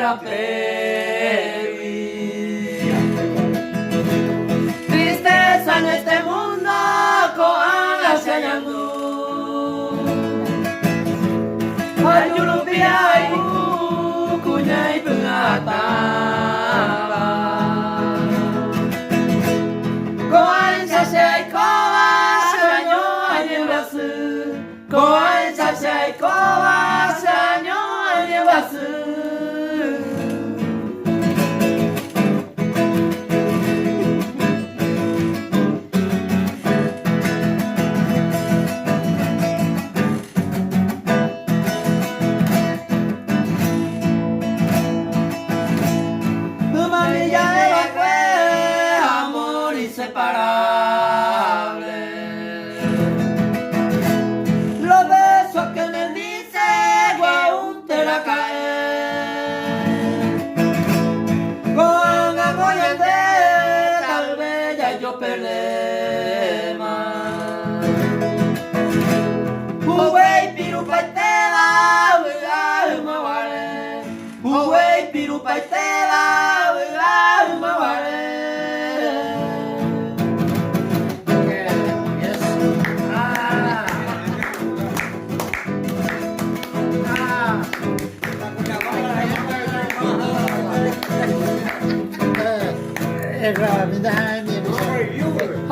era pedir. Tristeza en este mundo, coan hacia yandu. Ayurupia y kunyai pengataba. Koan sasai koa sanyo anyebasu. Koan sasai koa sanyo anyebasu. Los besos que me dice guau te la cae. Con agoyante tal vez ya yo perdí más. Huey pirupa y te va, me vale. Huey pirupa y te va, me vale.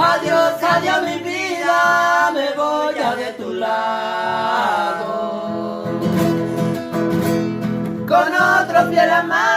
Adiós, adiós mi vida, me voy a de tu lado. Con otro fiel amado.